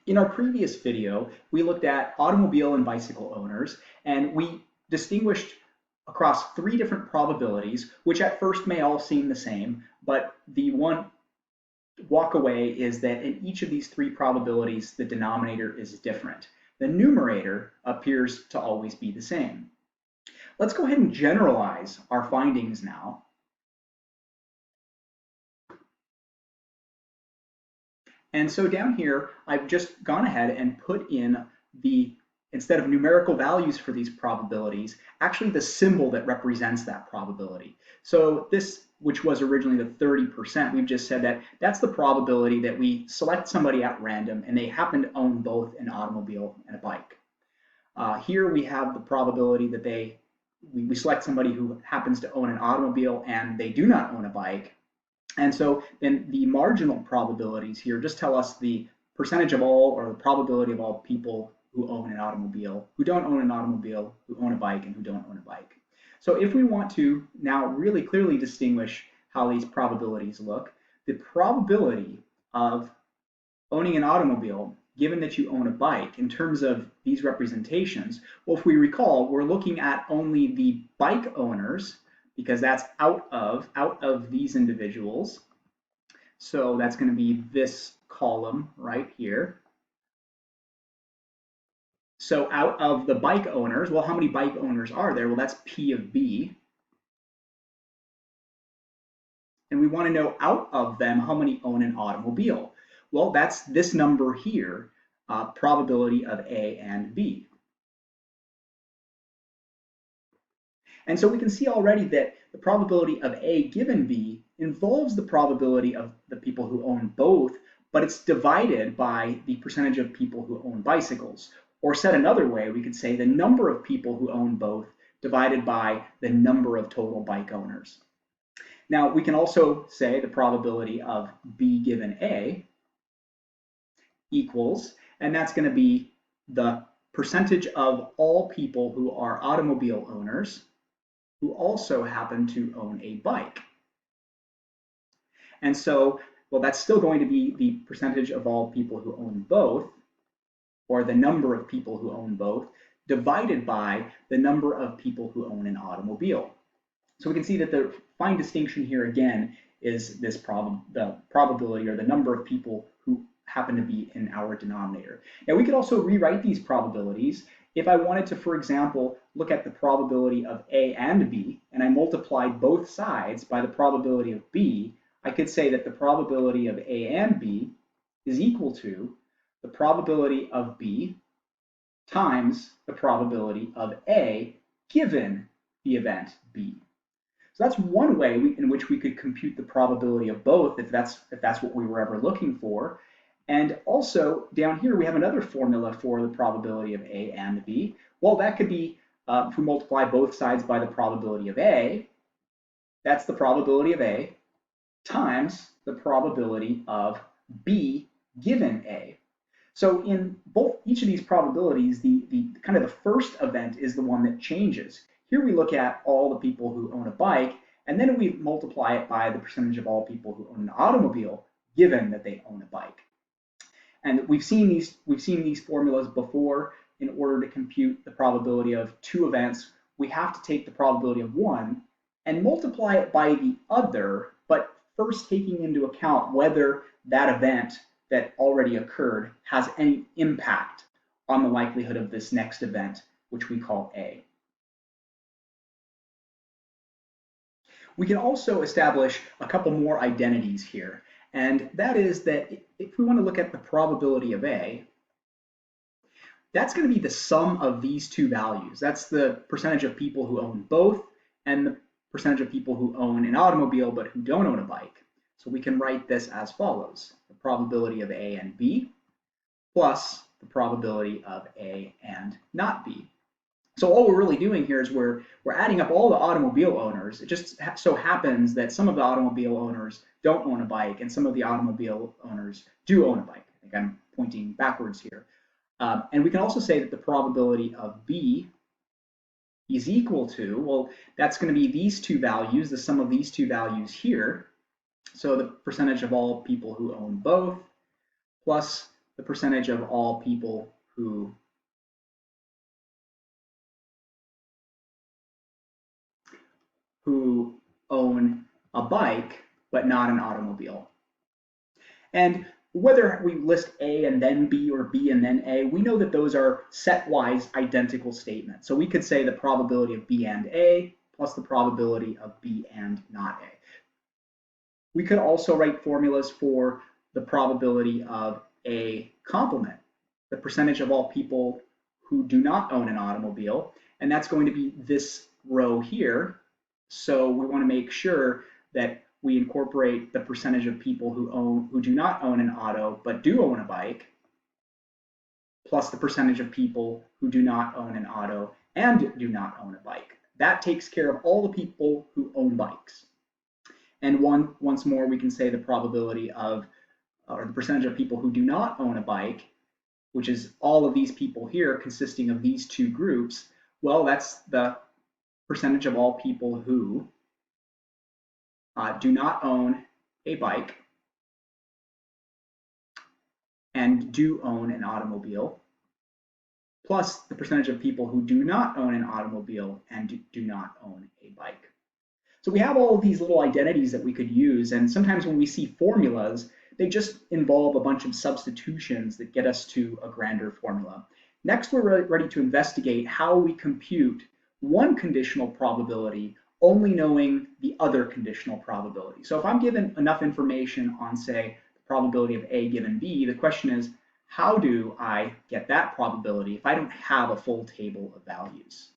In our previous video, we looked at automobile and bicycle owners, and we distinguished across three different probabilities, which at first may all seem the same, but the one walk away is that in each of these three probabilities, the denominator is different. The numerator appears to always be the same. Let's go ahead and generalize our findings now. And so down here, I've just gone ahead and put in instead of numerical values for these probabilities, actually the symbol that represents that probability. So this, which was originally the 30%, we've just said that that's the probability that we select somebody at random and they happen to own both an automobile and a bike. Here we have the probability that we select somebody who happens to own an automobile and they do not own a bike. And so then the marginal probabilities here just tell us the percentage of all, or the probability of all people who own an automobile, who don't own an automobile, who own a bike, and who don't own a bike. So if we want to now really clearly distinguish how these probabilities look, the probability of owning an automobile, given that you own a bike, in terms of these representations, well, if we recall, we're looking at only the bike owners, because that's out of these individuals. So that's going to be this column right here. So out of the bike owners, well, how many bike owners are there? Well, that's P of B. And we want to know out of them how many own an automobile. Well, that's this number here, probability of A and B. And so we can see already that the probability of A given B involves the probability of the people who own both, but it's divided by the percentage of people who own bicycles. Or said another way, we could say the number of people who own both divided by the number of total bike owners. Now, we can also say the probability of B given A equals, and that's going to be the percentage of all people who are automobile owners who also happen to own a bike. And so, well, that's still going to be the percentage of all people who own both, or the number of people who own both, divided by the number of people who own an automobile. So we can see that the fine distinction here again is this the probability, or the number of people who happen to be in our denominator. Now we could also rewrite these probabilities. If I wanted to, for example, look at the probability of A and B, and I multiplied both sides by the probability of B, I could say that the probability of A and B is equal to the probability of B times the probability of A given the event B. So that's one way in which we could compute the probability of both, if that's what we were ever looking for. And also down here we have another formula for the probability of A and B. Well, that could be if we multiply both sides by the probability of A, that's the probability of A times the probability of B given A. So in each of these probabilities, the kind of the first event is the one that changes. Here we look at all the people who own a bike, and then we multiply it by the percentage of all people who own an automobile, given that they own a bike. And we've seen these formulas before. In order to compute the probability of two events, we have to take the probability of one and multiply it by the other, but first taking into account whether that event that already occurred has any impact on the likelihood of this next event, which we call A. We can also establish a couple more identities here, and that is that if we want to look at the probability of A, that's going to be the sum of these two values. That's the percentage of people who own both and the percentage of people who own an automobile but who don't own a bike. So we can write this as follows: the probability of A and B plus the probability of A and not B. So all we're really doing here is we're adding up all the automobile owners. It just so happens that some of the automobile owners don't own a bike and some of the automobile owners do own a bike. I think I'm pointing backwards here. And we can also say that the probability of B is equal to, well, that's going to be these two values, the sum of these two values here. So the percentage of all people who own both plus the percentage of all people who own a bike but not an automobile. And whether we list A and then B or B and then A, we know that those are set-wise identical statements. So we could say the probability of B and A plus the probability of B and not A. We could also write formulas for the probability of A complement, the percentage of all people who do not own an automobile, and that's going to be this row here. So we want to make sure that we incorporate the percentage of people who do not own an auto but do own a bike, plus the percentage of people who do not own an auto and do not own a bike. That takes care of all the people who own bikes. And once more, we can say the probability of, or the percentage of people who do not own a bike, which is all of these people here consisting of these two groups. Well, that's the percentage of all people who do not own a bike and do own an automobile, plus the percentage of people who do not own an automobile and do not own a bike. So we have all of these little identities that we could use, and sometimes when we see formulas, they just involve a bunch of substitutions that get us to a grander formula. Next, we're ready to investigate how we compute one conditional probability only knowing the other conditional probability. So if I'm given enough information on, say, the probability of A given B, the question is, how do I get that probability if I don't have a full table of values?